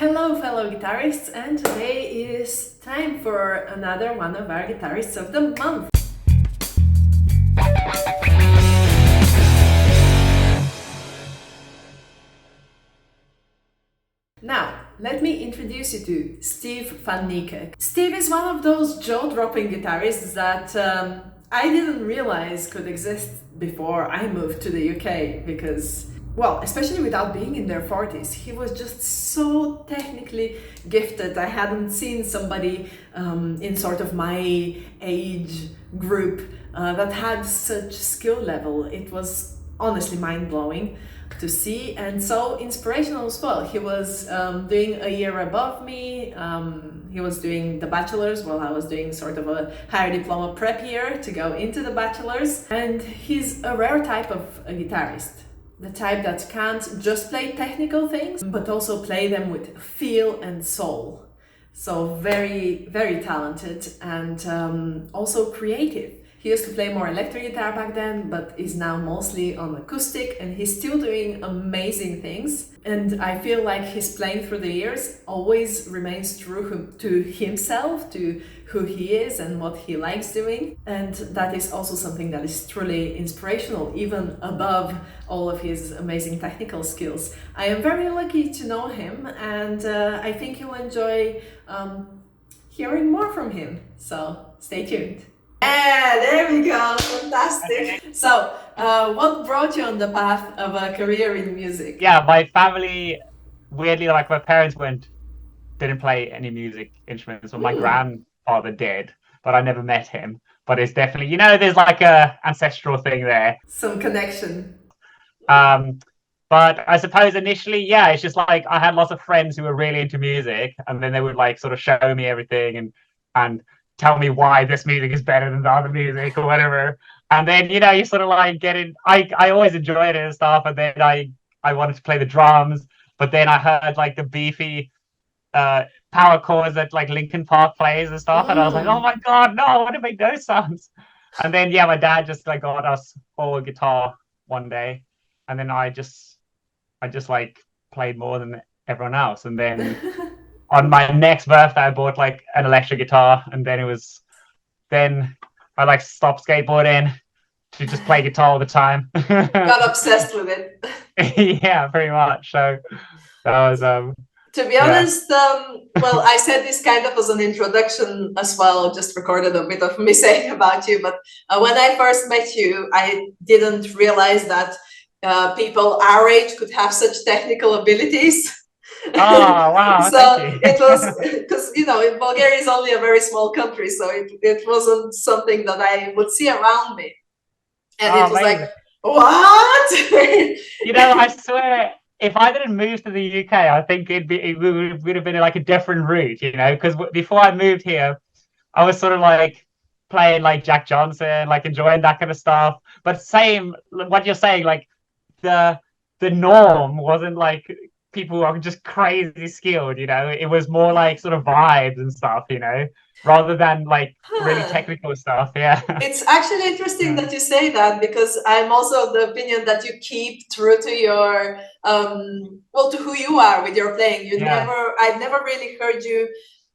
Hello, fellow guitarists, and today is time for another one of our Guitarists of the Month. Now, let me introduce you to Steve van Niekerk. Steve is one of those jaw-dropping guitarists that I didn't realize could exist before I moved to the UK because, well, especially without being in their 40s, he was just so technically gifted. I hadn't seen somebody in sort of my age group that had such skill level. It was honestly mind-blowing to see, and so inspirational as well. He was doing a year above me. He was doing the bachelor's while I was doing sort of a higher diploma prep year to go into the bachelor's. And he's a rare type of a guitarist. The type that can't just play technical things, but also play them with feel and soul. So very, very talented and also creative. He used to play more electric guitar back then, but is now mostly on acoustic, and he's still doing amazing things. And I feel like his playing through the years always remains true to himself, to who he is and what he likes doing. And that is also something that is truly inspirational, even above all of his amazing technical skills. I am very lucky to know him, and I think you'll enjoy hearing more from him. So stay tuned. Yeah, there we go. Fantastic. So, what brought you on the path of a career in music? Yeah, my family, weirdly, like my parents didn't play any music instruments, but my grandfather did, but I never met him. But it's definitely, there's like a ancestral thing there. Some connection. But I suppose initially, yeah, it's just like I had lots of friends who were really into music, and then they would like sort of show me everything and tell me why this music is better than the other music or whatever. And then, you sort of like get in. I always enjoyed it and stuff. And then I wanted to play the drums, but then I heard like the beefy power chords that like Linkin Park plays and stuff. And I was like, oh my God, no, I want to make those sounds. And then, yeah, my dad just like got us all a guitar one day. And then I just like played more than everyone else. And then on my next birthday, I bought like an electric guitar, and then I like stopped skateboarding to just play guitar all the time. Got obsessed with it. Yeah, pretty much. So that was To be honest, well, I said this kind of as an introduction as well, just recorded a bit of me saying about you, but when I first met you, I didn't realize that people our age could have such technical abilities. Oh wow! So it was because Bulgaria is only a very small country, so it wasn't something that I would see around me, and it was amazing. like, what? I swear, if I didn't move to the UK, I think it would have been like a different route, because before I moved here, I was sort of like playing like Jack Johnson, like enjoying that kind of stuff. But same, what you're saying, like the norm wasn't like people who are just crazy skilled, it was more like sort of vibes and stuff, rather than like really technical stuff. Yeah. It's actually interesting that you say that, because I'm also of the opinion that you keep true to your to who you are with your playing. I've never really heard you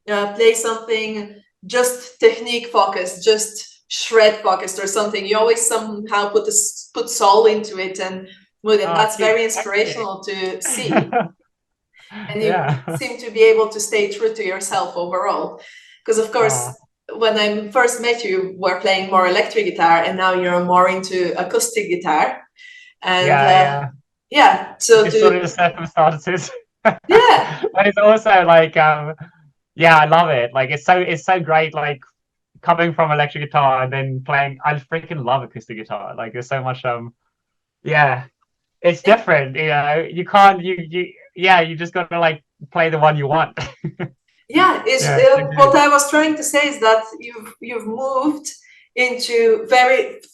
play something just technique focused, just shred focused or something. You always somehow put soul into it and mood, and that's very inspirational to see. And you seem to be able to stay true to yourself overall, because of course when I first met you were playing more electric guitar, and now you're more into acoustic guitar. And so it's sort of the circumstances. Yeah. But it's also like I love it. Like it's so great, like coming from electric guitar and then playing. I freaking love acoustic guitar. Like there's so much it's different, you can't you just gotta like play the one you want. What I was trying to say is that you've moved into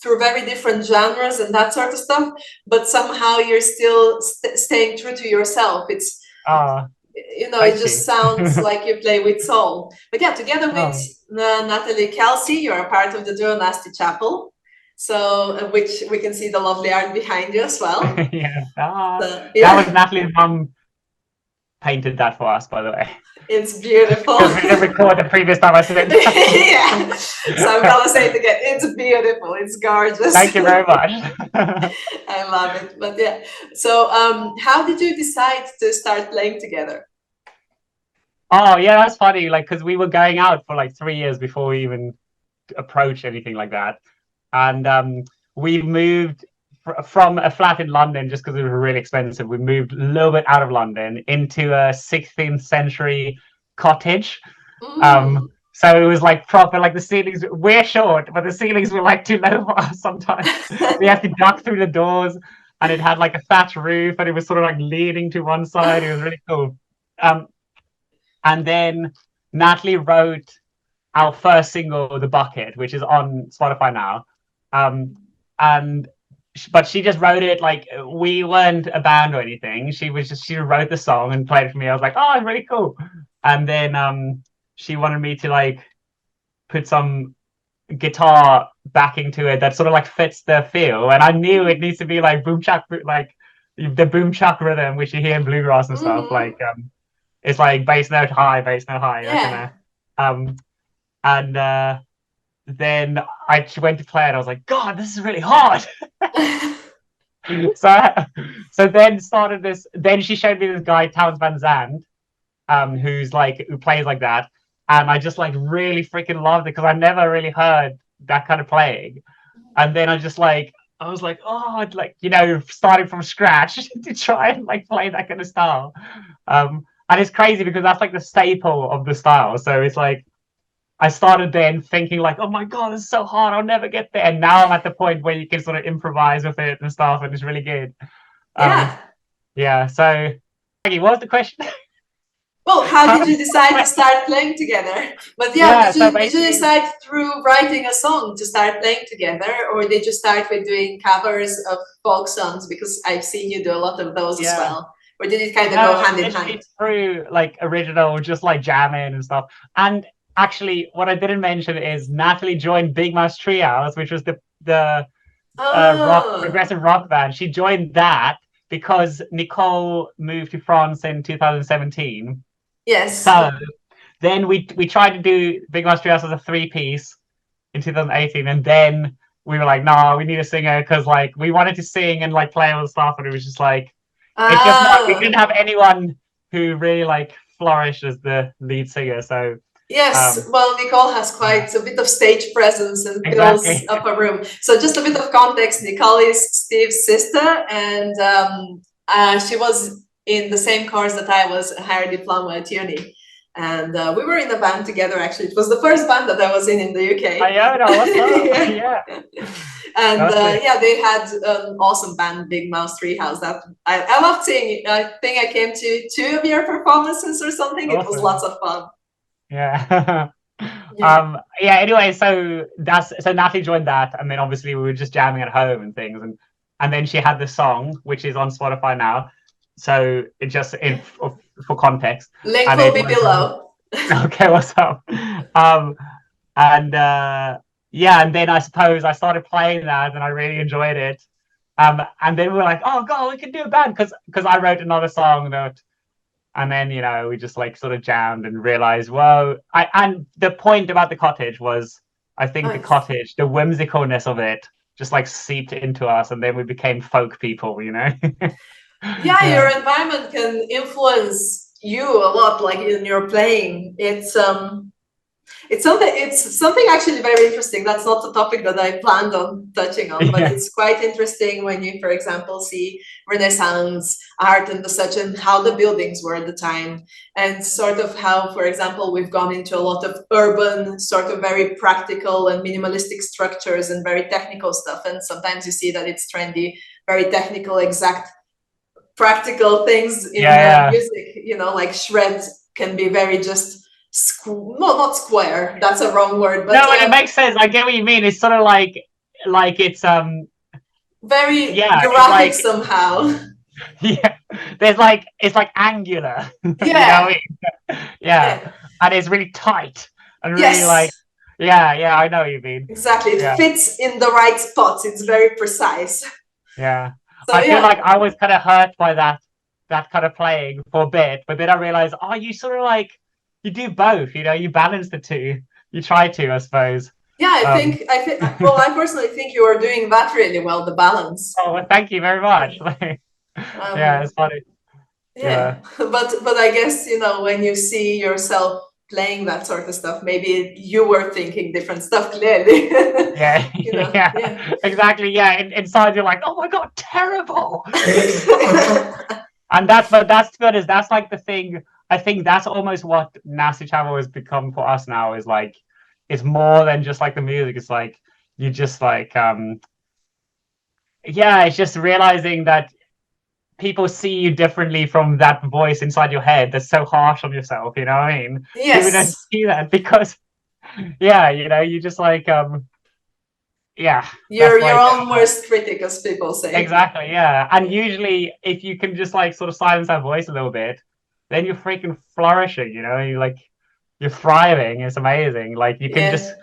through very different genres and that sort of stuff, but somehow you're still staying true to yourself. It's it just sounds like you play with soul. But yeah, together with Natalie Kelsey, you're a part of the duo Nasty Chapel. So, which we can see the lovely art behind you as well. That was Natalie's mum painted that for us, by the way. It's beautiful. Because we didn't record the previous time I said it. Yeah. So I'm gonna say it again. It's beautiful. It's gorgeous. Thank you very much. I love it. But yeah. So how did you decide to start playing together? Oh yeah, that's funny. Like, because we were going out for like 3 years before we even approached anything like that, and we moved from a flat in London just because it was really expensive. We moved a little bit out of London into a 16th century cottage. So it was like proper, like the ceilings. We're short, but the ceilings were like too low for us sometimes. We had to duck through the doors, and it had like a thatch roof, and it was sort of like leaning to one side. It was really cool. And then Natalie wrote our first single, "The Bucket," which is on Spotify now. And but she just wrote it, like we weren't a band or anything. She wrote the song and played it for me. I was like, oh, it's really cool. And then she wanted me to like put some guitar backing to it that sort of like fits the feel. And I knew it needs to be like boom chuck, like the boom chuck rhythm which you hear in bluegrass and stuff. Like it's like bass note high, Yeah. And then I went to play it. I was like, God, this is really hard. so then started this. Then she showed me this guy, Towns Van Zandt, who plays like that, and I just like really freaking loved it because I never really heard that kind of playing. And then I was like, oh, like starting from scratch to try and like play that kind of style. And it's crazy because that's like the staple of the style. So it's like I started then thinking like, oh my God, it's so hard. I'll never get there. And now I'm at the point where you can sort of improvise with it and stuff, and it's really good. Yeah. Yeah. So, what was the question? Well, how did you decide to start playing together? But yeah, did you decide through writing a song to start playing together, or did you start with doing covers of folk songs? Because I've seen you do a lot of those as well. Or did it kind of go hand in hand? Through like original, just like jamming and stuff. And actually, what I didn't mention is Natalie joined Big Mouse Treehouse, which was the progressive rock band. She joined that because Nicole moved to France in 2017. Yes. So then we tried to do Big Mouse Treehouse as a 3-piece in 2018, and then we were like, nah, we need a singer because like we wanted to sing and like play all the stuff, and it was just like it's just not, we didn't have anyone who really like flourished as the lead singer. So yes, well, Nicole has quite a bit of stage presence and fills up a room. So just a bit of context, Nicole is Steve's sister, and she was in the same course that I was, a higher diploma at uni. And we were in a band together, actually. It was the first band that I was in the UK. I know, what's up? Yeah. And yeah, they had an awesome band, Big Mouse Treehouse. That I loved seeing. I think I came to 2 of your performances or something. Awesome. It was lots of fun. Yeah. Yeah, anyway, so Natalie joined that, and then obviously we were just jamming at home and things, and then she had the song which is on Spotify now. So it just for context. Link will be below. Okay, what's up? And yeah, and then I suppose I started playing that and I really enjoyed it. And then we were like, oh God, we can do a band because I wrote another song that, and then we just like sort of jammed and realized, well, and the point about the cottage was, I think the cottage, the whimsicalness of it just like seeped into us, and then we became folk people, Yeah, your environment can influence you a lot, like in your playing. It's something actually very interesting. That's not the topic that I planned on touching on, but it's quite interesting when you, for example, see Renaissance art and such, and how the buildings were at the time, and sort of how, for example, we've gone into a lot of urban, sort of very practical and minimalistic structures and very technical stuff. And sometimes you see that it's trendy, very technical, exact, practical things in music, like shreds can be very just not square, that's a wrong word, but no, it makes sense. I get what you mean. It's sort of like it's very graphic somehow. Yeah, it's like angular. Yeah. You know what I mean? Yeah, and it's really tight and really like I know what you mean. Exactly, it fits in the right spots. It's very precise. Yeah. So, I feel like I was kind of hurt by that that kind of playing for a bit, but then I realized, oh, you sort of like you do both, you balance the two. You try to, I suppose. Yeah, Um, well, I personally think you are doing that really well, the balance. oh, well, thank you very much. Yeah, Um, it's funny. yeah, Yeah, but I guess, when you see yourself playing that sort of stuff, maybe you were thinking different stuff clearly. yeah, yeah, Yeah. exactly. Yeah, inside you're like, oh my God, terrible. And but that's good. That's like the thing. I think that's almost what nasty travel has become for us now. Is like, it's more than just like the music. It's like you just like, yeah, it's just realizing that people see you differently from that voice inside your head that's so harsh on yourself. You know what I mean? People don't Yes, see that because, yeah, you just like, yeah, you're that's your like. own worst critic, as people say. Exactly, yeah. And Yeah. usually, if you can just like sort of silence that voice a little bit, then you're freaking flourishing, you're thriving. It's amazing. Like you can Yeah. just,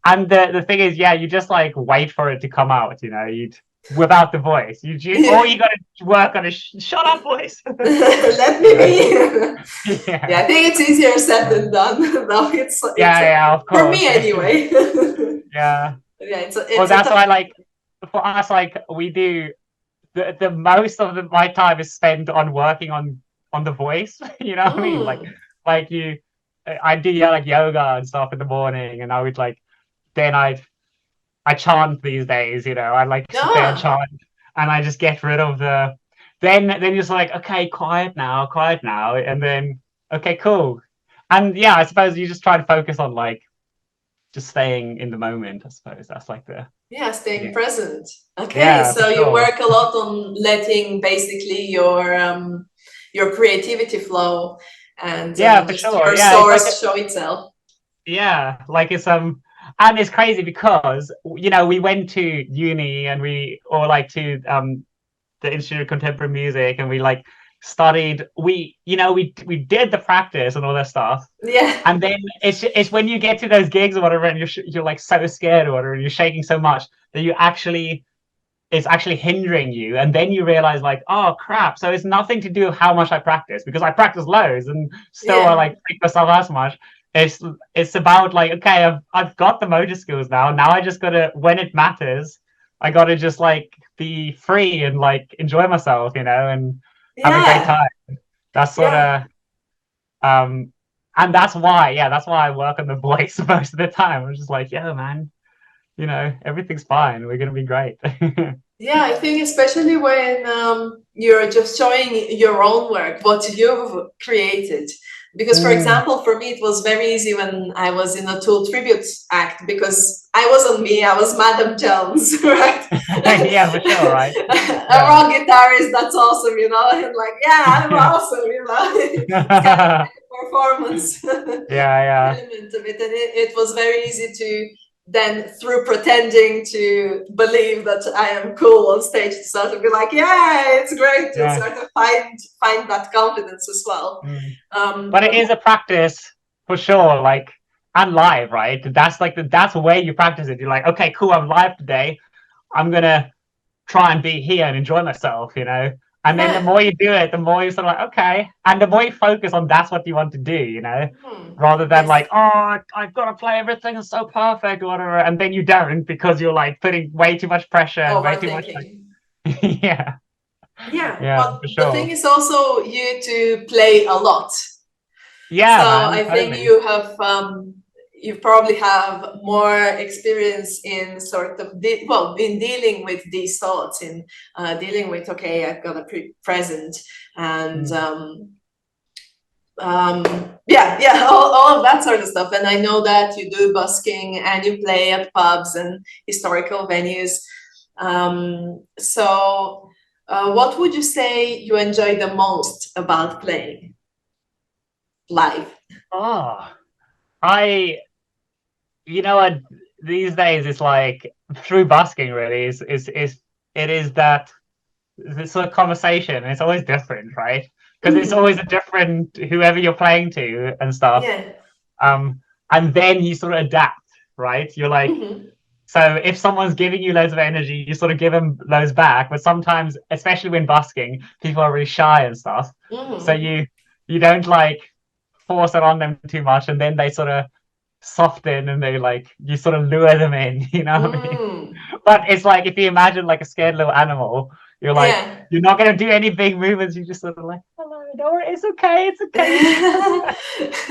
and the thing is, yeah, you just like wait for it to come out, you'd without the voice. All Yeah. you got to work on is shut up, voice. Let me Yeah, be. Yeah, I yeah, think it's easier said yeah, than done. No, it's yeah, yeah, of for me course. anyway. Yeah. Yeah, Well, it's a that's tough. why, like, for us, like, we do. The most of my time is spent on working on the voice. You know what I mean? Mm. Like you, I do, yeah, like yoga and stuff in the morning, and I would like then I chant these days. I like sit there and Yeah. chant, and I just get rid of the. Then you're just like, okay, quiet now, and then okay, cool, and yeah, I suppose you just try to focus on like just staying in the moment. I suppose that's like the Yeah, staying yeah, present. Okay, yeah, for so you sure. work a lot on letting basically your creativity flow and Yeah, for just sure. your Yeah, it's like source show itself. yeah, like it's and it's crazy because we went to uni and we or like to the Institute of Contemporary Music and we like studied we did the practice and all that stuff. Yeah. And then it's when you get to those gigs or whatever and you're like so scared or whatever and you're shaking so much that it's actually hindering you, and then you realize like, oh crap, so it's nothing to do with how much I practice, because I practice loads and still I Yeah. like pick myself as much. It's about like, okay, I've got the motor skills now I just gotta, when it matters, I gotta just like be free and like enjoy myself, and have a great Yeah. time. That's sort Yeah. of um and that's why I work on the voice most of the time. I'm just like, yeah, man, everything's fine, we're gonna be great. Yeah, I think especially when you're just showing your own work, what you've created. Because, for Mm. example, for me, it was very easy when I was in a Tool tribute act because I wasn't me, I was Madam Jones, right? Yeah, for sure, right? A Yeah. rock guitarist, that's awesome, and like, yeah, I'm Yeah. awesome, It's kind of like a performance Yeah, yeah. element of it. And it was very easy to then, through pretending to believe that I am cool on stage, to sort of be like, yeah, it's great to Yeah. sort of find that confidence as well. Mm. Um, But it is a practice for sure, like, and live, right? That's like that's where you practice it. You're like, okay, cool, I'm live today. I'm gonna try and be here and enjoy myself. And then the yeah. more you do it, the more you're sort of like, okay. And the more you focus on that's what you want to do, rather than Yes. like, oh, I've got to play everything so perfect or whatever. And then you don't because you're like putting way too much pressure and way too much like, Overthinking. yeah, Yeah, yeah, but for the thing sure. is also you to play a lot. So Yeah, man, I think totally. you probably have more experience in sort of in dealing with these thoughts, in dealing with, okay, I've got a present, and Mm. yeah, all of that sort of stuff. And I know that you do busking and you play at pubs and historical venues. So what would you say you enjoy the most about playing live? Oh, I, you know what? These days it's like through busking really is it is that this sort of conversation. It's always different, right? Because it's Mhm. always a different whoever you're playing to and stuff. Yeah. Um, and then you sort of adapt, right? You're like, Mhm. So if someone's giving you loads of energy, you sort of give them loads back. But sometimes, especially when busking, people are really shy and stuff. So Mm. you don't like force it on them too much, and then they sort of soften and they like you sort of lure them in. You know what I mean? Mm. But it's like if you imagine like a scared little animal, you're like Yeah. you're not gonna do any big movements. You just sort of like, hello, Dora, it's okay, it's okay.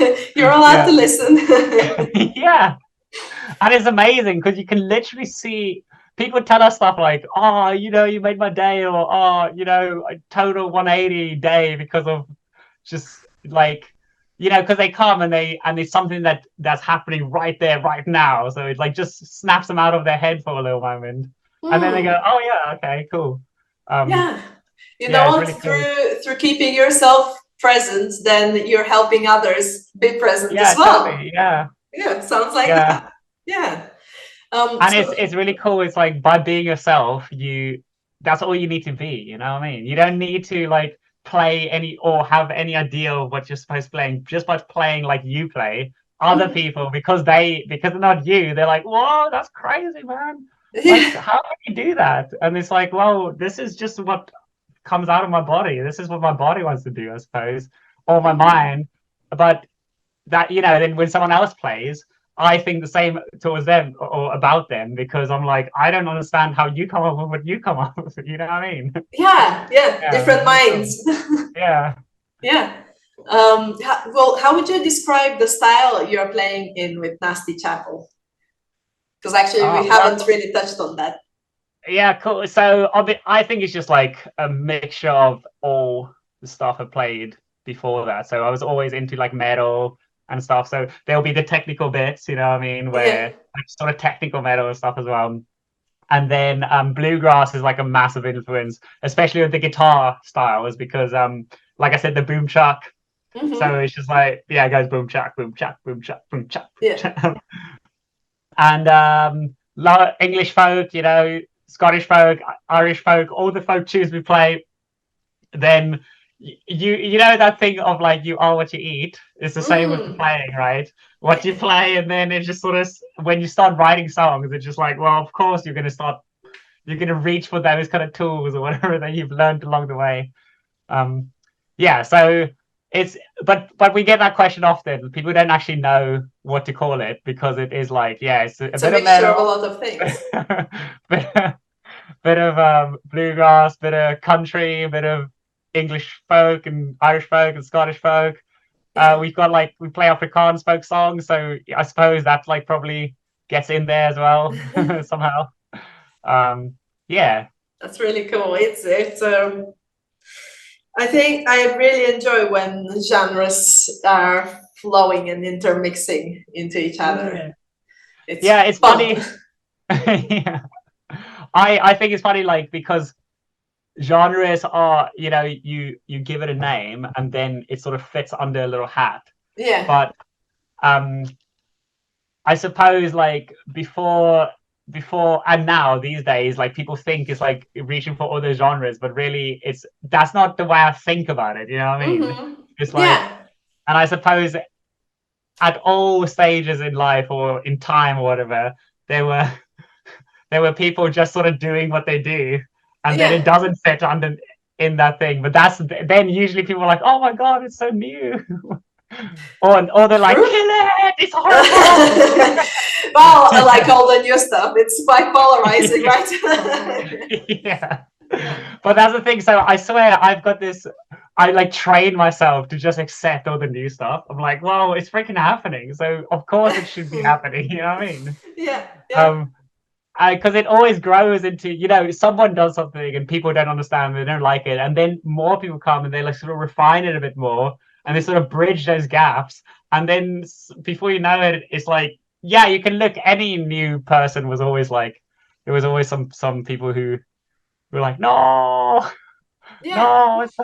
You You're can... allowed to yeah, listen. yeah. And it's amazing because you can literally see people tell us stuff like, oh, you know, you made my day, or oh, you know, a total 180 day because of just like, you know, because they come and it's something that's happening right there, right now. So it like just snaps them out of their head for a little moment. And then they go, Hmm. oh yeah, okay, cool. Yeah. You know Yeah, it's really what? cool. Through keeping yourself present, then you're helping others be present as Yeah, well. totally. Yeah. Yeah, sounds like Yeah. that. Yeah. And So it's really cool. It's like by being yourself, that's all you need to be, you know what I mean? You don't need to like play any or have any idea of what you're supposed to play. Just by playing like you play, other mhm. people, because they're not you, they're like, whoa, that's crazy, man. Like, Yeah. how can you do that? And it's like, well, this is just what comes out of my body. This is what my body wants to do, I suppose, or my Mhm. mind. But that, you know, then when someone else plays, I think the same towards them or about them because I'm like, I don't understand how you come up with what you come up with. You know what I mean? Yeah, yeah, Yeah, different really cool. minds. Yeah. Yeah. Well, how would you describe the style you're playing in with Nasty Chapel? Because actually, we Well, haven't really touched on that. yeah, cool. So I think it's just like a mixture of all the stuff I played before that. So I was always into like metal and stuff. So there'll be the technical bits, you know what I mean, Yeah. where like sort of technical metal and stuff as well. And then bluegrass is like a massive influence, especially with the guitar styles, because like I said, the boom chuck. So Hmm. it's just like, yeah, it goes boom chuck, boom chuck, boom chuck, boom chuck, boom Yeah. chuck. And English folk, you know, Scottish folk, Irish folk, all the folk tunes we play, then you know that thing of like you are what you eat. It's the same with the Mm. playing, right? What you play, and then it just sort of when you start writing songs, it's just like, well, of course you're gonna reach for those kind of tools or whatever that you've learned along the way. Um, yeah, so it's but we get that question often. People don't actually know what to call it because it is like, yeah, it's a It's a bit of mixture metal, of a lot of things. bit, bit of bluegrass, bit of country, a bit of English folk and Irish folk and Scottish folk. Yeah. We've got like we play Afrikaans folk songs, so I suppose that like probably gets in there as well somehow. Um, yeah, That's really cool. It's I think I really enjoy when genres are flowing and intermixing into each other. yeah, It's yeah. It's fun. funny. Yeah. I think it's funny, like because genres are, you know, you give it a name and then it sort of fits under a little hat. Yeah. But um, I suppose like before and now these days, like people think it's like reaching for other genres, but really that's not the way I think about it. You know what I mean? Hmm. It's like, Yeah. and I suppose at all stages in life or in time or whatever, there were there were people just sort of doing what they do, and then it Yeah. doesn't fit under in that thing. But that's then usually people are like, "Oh my god, it's so new," or they're like, True. "Kill it! It's horrible." Well, I like all the new stuff. It's quite polarizing, Yeah. right? Yeah. Yeah. But that's the thing. So I swear I've got this. I like train myself to just accept all the new stuff. I'm like, well, it's freaking happening. So of course it should be happening. You know what I mean? Yeah. Yeah. Um, because it always grows into, you know, someone does something and people don't understand, they don't like it, and then more people come and they like sort of refine it a bit more, and they sort of bridge those gaps, and then before you know it, it's like, yeah, you can look. Any new person was always like, there was always some people who were like, no, Yeah. no, it's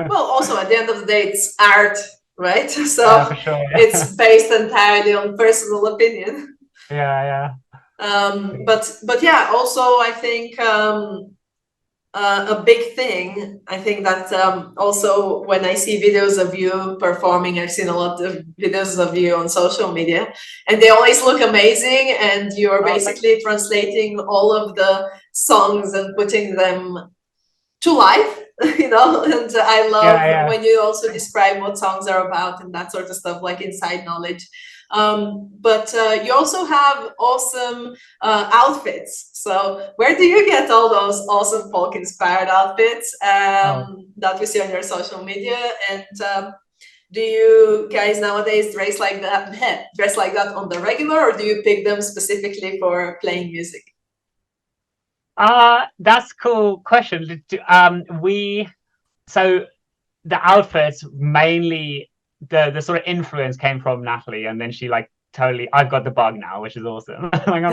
Well, also at the end of the day, it's art, right? yeah, for So sure, yeah, it's based entirely on personal opinion. yeah, yeah, But yeah, also I think a big thing. I think that also when I see videos of you performing, I've seen a lot of videos of you on social media, and they always look amazing. And you're Oh, basically translating all of the songs and putting them to life, you know. And I yeah, love yeah. when you also describe what songs are about and that sort of stuff, like inside knowledge. But you also have awesome outfits. So where do you get all those awesome folk inspired outfits Oh. that we see on your social media? And do you guys nowadays dress like that dress like that on the regular, or do you pick them specifically for playing music? That's a cool question. So the outfits mainly the sort of influence came from Natalie, and then she like totally I've got the bug now, which is awesome. Like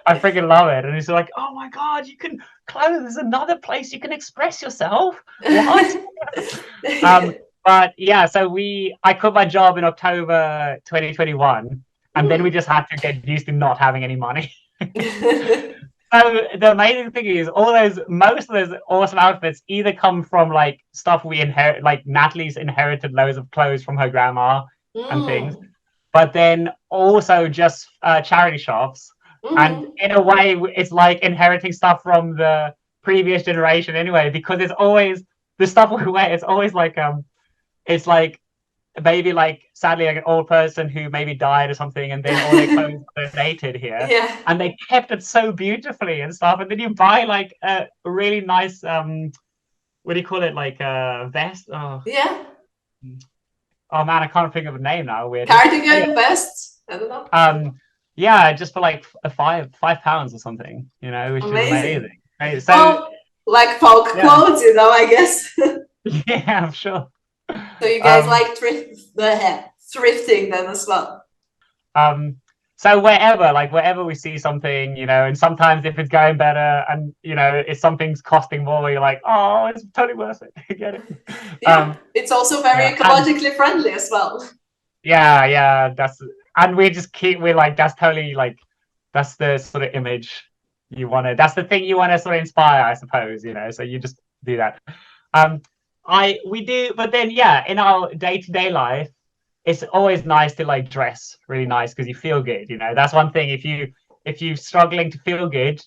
I freaking love it. And it's like, oh my god, you can clothes another place you can express yourself. What? um, but yeah, so I quit my job in October 2021, and then we just had to get used to not having any money. So the amazing thing is most of those awesome outfits either come from like stuff we inherit, like Natalie's inherited loads of clothes from her grandma and things, Mm. but then also just charity shops. And Mm. in a way, it's like inheriting stuff from the previous generation anyway, because it's always the stuff we wear. It's like maybe like sadly like an old person who maybe died or something, and then all their clothes were donated here, Yeah. and they kept it so beautifully and stuff. And then you buy like a really nice what do you call it, like a vest? Yeah. Oh man, I can't think of a name now. Weirdly. Oh, yeah. Cardigan vest. I don't know. Yeah, just for like £5 or something, which is Amazing. amazing. Right? So Well, like folk yeah, clothes, I guess. yeah, I'm sure. So you guys Um, like thrifting then as well. Um, so wherever we see something, and sometimes if it's going better and if something's costing more, you're like, oh, it's totally worth it. Get it. Yeah, it's also very Yeah, and ecologically friendly as well. yeah, and we're like, that's totally like, that's the sort of image that's the thing you want to sort of inspire, I suppose, so you just do that. Um, we do, but then yeah, in our day-to-day life, it's always nice to like dress really nice because you feel good. That's one thing. If you're struggling to feel good,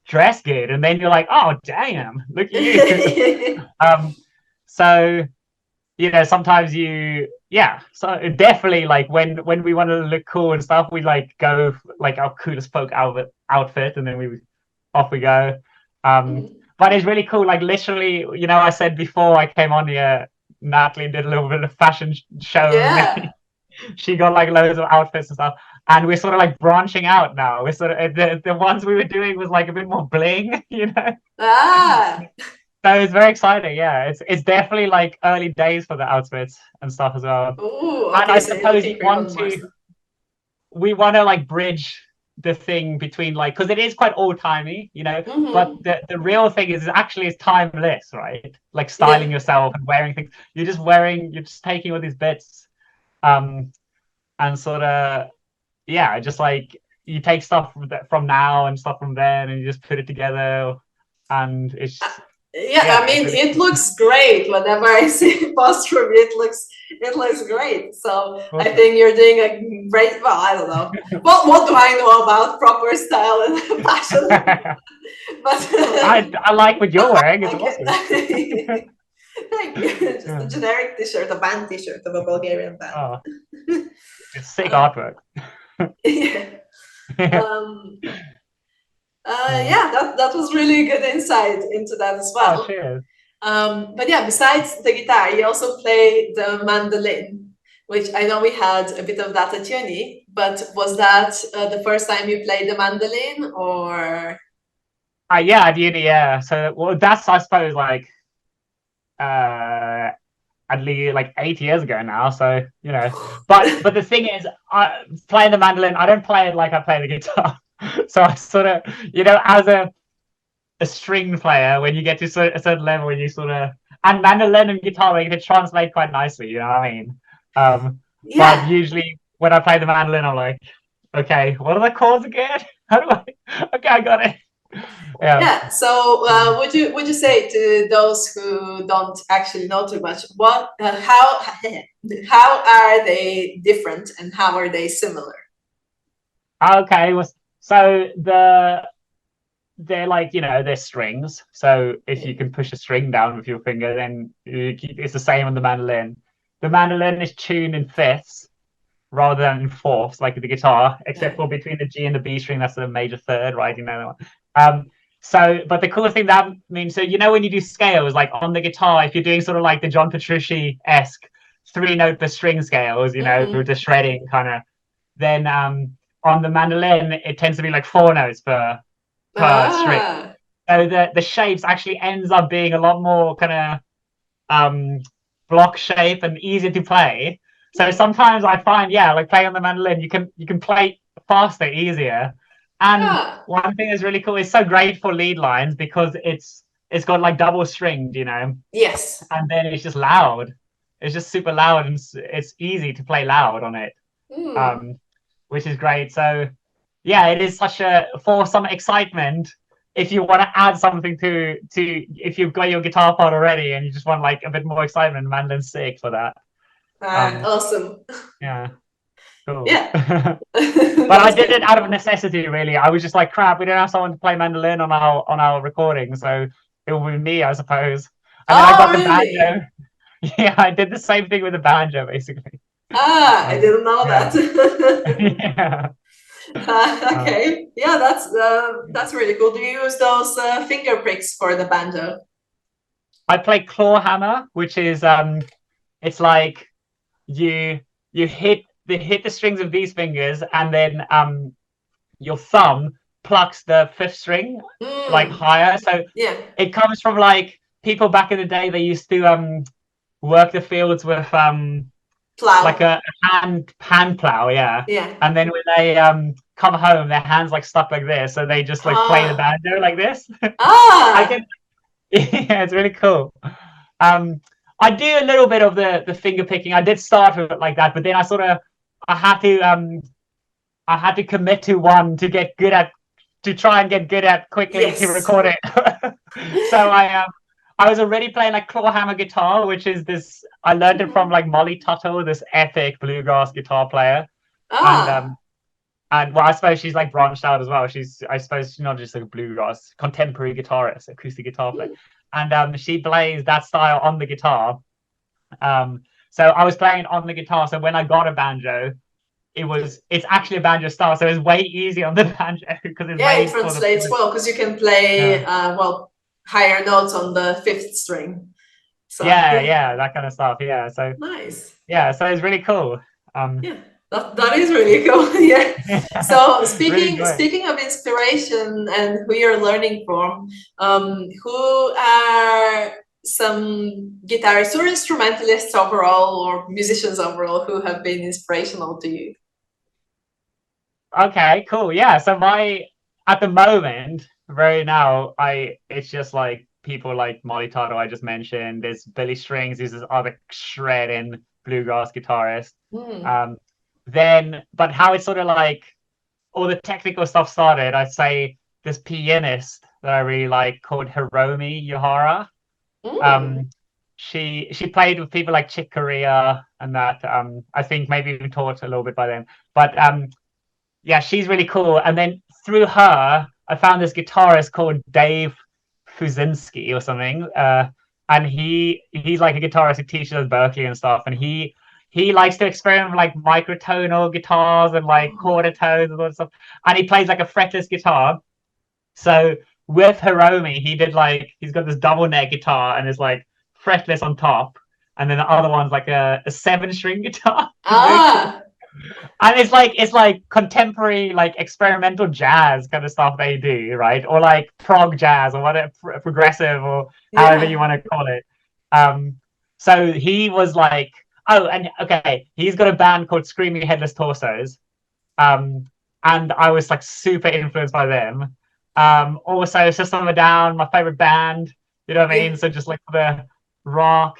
dress good, and then you're like, oh damn, look at you. um, so sometimes so definitely like when we want to look cool and stuff, we like go like our coolest folk outfit, and then off we go. But it's really cool. Like literally, I said before I came on here, Natalie did a little bit of fashion show with Yeah. me. She got like loads of outfits and stuff, and we're sort of like branching out now. We're sort of the ones we were doing was like a bit more bling, Ah. So it's very exciting. Yeah, it's definitely like early days for the outfits and stuff as well. Oh, And okay. I So you're suppose looking for even more stuff. we want to like bridge the thing between like, because it is quite old timey, but Mm-hmm. the real thing is actually it's timeless, right? Like Yeah. styling yourself and wearing things. You're just taking all these bits, and sort of yeah, just like you take stuff from now and stuff from then, and you just put it together, and Yeah, I yeah, it's mean, really it looks great. Whenever I see a post from you, it looks great. So I awesome. think you're doing a great. Well, I don't know. Well, what do I know about proper style and fashion? But I like what you're wearing. It's like, awesome. thank you. Just a Yeah. generic T-shirt, a band T-shirt of a Bulgarian band. Oh, it's sick Uh, artwork. yeah. Yeah. Um, yeah, that was really good insight into that as Oh, well. cheers. But yeah, besides the guitar, you also play the mandolin, which I know we had a bit of that at uni. But was that the first time you played the mandolin, or? Yeah, at uni, yeah. So, well, that's I suppose like uh at least like 8 years ago now. So but the thing is, playing the mandolin, I don't play it like I play the guitar. So I sort of as a string player, when you get to a certain level, when you sort of and mandolin and guitar, they can translate quite nicely. You know what I mean? But Yeah. usually when I play the mandolin, I'm like, okay, what are the chords again? How do I? Okay, I got it. Yeah. Yeah. So, would you say to those who don't actually know too much, what how how are they different and how are they similar? Okay. Well, so they're like, they're strings. So if you Mm. can push a string down with your finger, then it's the same on the mandolin. The mandolin is tuned in fifths rather than in fourths, like the guitar, except Yeah. for between the G and the B string, that's the major third, right? But the coolest thing that means, so when you do scales, like on the guitar, if you're doing sort of like the John Petrucci-esque 3 note per string scales, Mm. with the shredding kind of, then on the mandolin, it tends to be like 4 notes per string. Ah. So the shapes actually ends up being a lot more kind of um, block shape and easier to play. So Mm. sometimes I find, yeah, like playing on the mandolin, you can play faster, easier. And Ah. one thing that's really cool, it's so great for lead lines because it's got like double stringed, Yes. and then it's just loud. It's just super loud and it's easy to play loud on it, Mm. um, which is great. So yeah, it is such a for some excitement. If you want to add something to if you've got your guitar part already and you just want like a bit more excitement, Mandolin's sick for that. Ah, Um, awesome. yeah, cool. Yeah. But I That's did good. it out of necessity, really. I was just like, crap, we don't have someone to play mandolin on our recording, so it will be me, I suppose. And then I Oh, got the really? banjo. Yeah, I did the same thing with the banjo, basically. Ah, I Um, didn't know yeah, that. yeah. Um, Okay. Yeah, that's really cool. Do you use those finger pricks for the banjo? I play claw hammer, which is it's like you you hit the strings of these fingers, and then your thumb plucks the fifth string like Mm. higher. So Yeah. it comes from like people back in the day. They used to work the fields with like Plow. a hand plow, yeah. Yeah. And then when they come home, their hands like stuck like this, so they just like play the Ah. banjo like this. I Ah. can, yeah, it's really cool. Um, I do a little bit of the finger picking. I did start with it like that, but then I had to commit to one to get good at to try and get good at quickly to Yes. record it. So I was already playing like clawhammer guitar, which is this I learned it from Mhm. like Molly Tuttle, this epic bluegrass guitar player. And Ah. well, I suppose she's like branched out as well. I suppose she's not just like a bluegrass contemporary guitarist, acoustic guitar player. Mm. And she plays that style on the guitar. So I was playing on the guitar. So when I got a banjo, it's actually a banjo style, so it's way easier on the banjo because it's Yeah, it made for translates well because you can play yeah higher notes on the fifth string. So yeah that kind of stuff. Yeah, so nice. it's really cool. Um, Yeah, that is really cool. Yeah. So really speaking great. speaking of inspiration and who you're learning from, who are some guitarists or instrumentalists overall or musicians overall who have been inspirational to you? Okay, cool. Yeah, so my at the moment, right now, I it's just like people like Molly Tuttle I just mentioned. There's Billy Strings, who's this other shredding bluegrass guitarist. Mm. Um, but how it's sort of like all the technical stuff started, I'd say this pianist that I really like called Hiromi Yuhara. Mm. Um, she played with people like Chick Corea and that. I think maybe even taught a little bit by them. But yeah, she's really cool. And then through her, I found this guitarist called Dave Fuzinski or something. And he's like a guitarist who teaches at Berkeley and stuff. And he likes to experiment with like microtonal guitars and like quarter tones and all that stuff. And he plays like a fretless guitar. So with Hiromi, he's got this double neck guitar and it's like fretless on top. And then the other one's like a 7 string guitar. It's really cool. Ah, And it's like contemporary, like experimental jazz kind of stuff they do, right? Or like prog jazz or whatever, progressive or however you yeah. want to call it. Um, so he was like, oh, and okay, he's got a band called Screaming Headless Torsos. Um, and I was like super influenced by them. Also System of a Down, my favorite band, you know what I Yeah. mean? So just like the rock,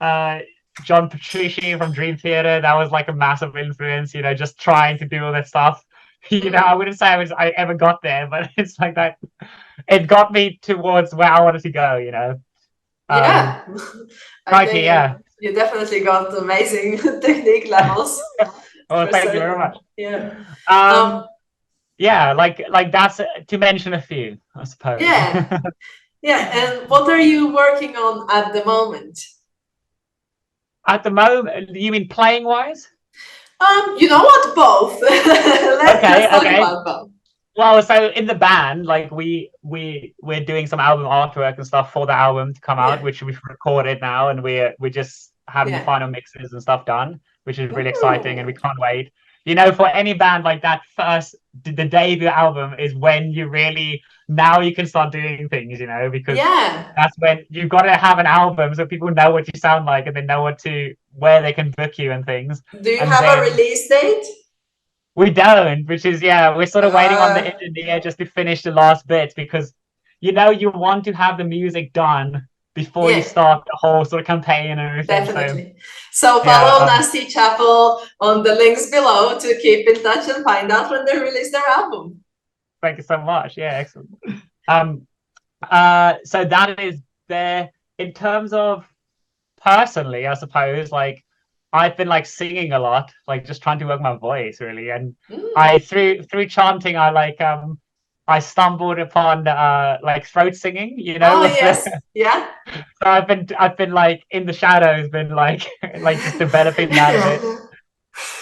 uh, John Petrucci from Dream Theater, that was like a massive influence, just trying to do all that stuff. You know, I wouldn't say I ever got there, but it's like that. It got me towards where I wanted to go. You know. Yeah, I Crikey, think yeah. you definitely got amazing technique levels Well, for thank you very much. certain. Yeah. Um, Um, yeah, like that's to mention a few, I suppose. yeah. Yeah. And what are you working on at the moment? At the moment, you mean playing wise? You know what? Both. Let's Okay, talk okay. about both. Well, so in the band, like we're doing some album artwork and stuff for the album to come out, Yeah. which we've recorded now, and we're just having the Yeah. final mixes and stuff done, which is really exciting, and we Ooh. can't wait. You know, for any band like that, the debut album is when you really now you can start doing things, you know, because Yeah. that's when you've got to have an album so people know what you sound like and they know what to where they can book you and things. Do you And have a then release date? we don't, which is yeah, we're sort of waiting on the Uh, engineer just to finish the last bits because you know you want to have the music done before you yeah, start the whole sort of campaign and everything. So definitely. So yeah, follow Nasty Chapel on the links below to keep in touch and find out when they release their album. thank you so much. Yeah, excellent. Um, so that is there in terms of personally, I suppose, like I've been like singing a lot, like just trying to work my voice really. And I Mm. through chanting, I stumbled upon like throat singing, you know, Oh with the yes, yeah. so I've been like in the shadows, been like like just developing that a bit.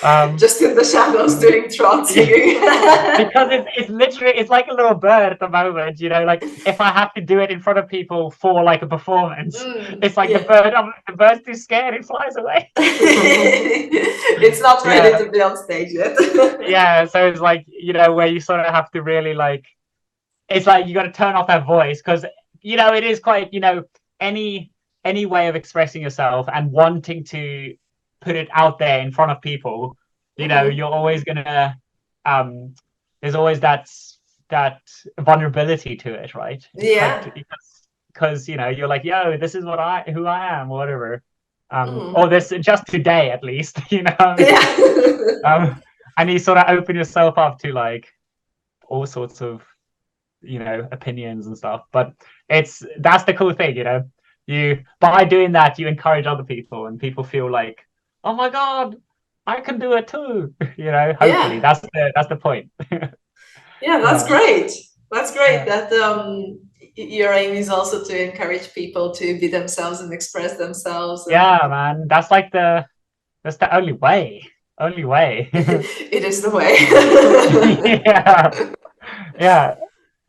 Um Just in the shadows doing throat yeah, singing. because it's literally it's like a little bird at the moment, you know, like if I have to do it in front of people for like a performance, it's like Yeah. the bird's too scared, it flies away. It's not ready Yeah. to be on stage yet. Yeah. So it's like, you know, where you sort of have to really like it's like you got to turn off that voice because you know it is quite you know any any way of expressing yourself and wanting to put it out there in front of people, you know, Mhm. you're always gonna there's always that vulnerability to it, right? Yeah. Because you know you're like, yo, this is what I who I am, or whatever. Mhm. Or this just today at least, you know what I mean? Yeah. And you sort of open yourself up to like all sorts of you know opinions and stuff, but it's that's the cool thing, you know, you by doing that you encourage other people and people feel like, oh my god, I can do it too. You know, hopefully Yeah. that's the point. Yeah, that's Yeah, great. That's great yeah, that your aim is also to encourage people to be themselves and express themselves and yeah, man, that's the only way. it is the way. Yeah, yeah,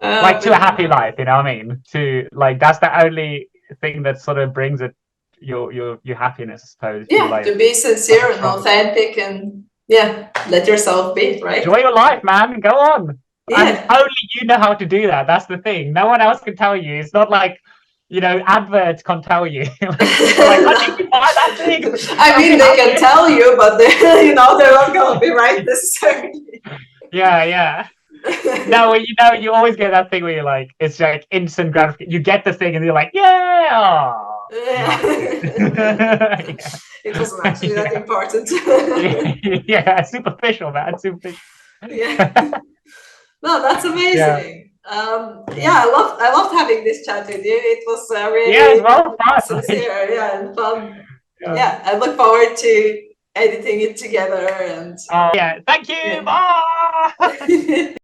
like to a But happy life, you know what I mean, to like that's the only thing that sort of brings it your happiness, I suppose, if you yeah, like to be have sincere and control. authentic and yeah, let yourself be, right? Enjoy your life, man. Go on. And Yeah. only you know how to do that. That's the thing. No one else can tell you. It's not like, you know, adverts can tell you. Like people are like, I think you buy that thing. I I'll be mean, they can happy. tell you, but they, they're not gonna be right necessarily. Yeah, yeah. No, well, you know, you always get that thing where you're like, it's like instant gratification. You get the thing and you're like, yeah, oh, Yeah. nice. Yeah. It wasn't actually that Yeah. important. Yeah, superficial, man. Superficial. Yeah. No, that's Yeah. amazing. Yeah. Yeah, I loved having this chat with you. It was Yeah, it's really well fun. Like, sincere, yeah, and fun. yeah. Yeah, I look forward to editing it together and Oh, yeah. Thank you. yeah. Bye.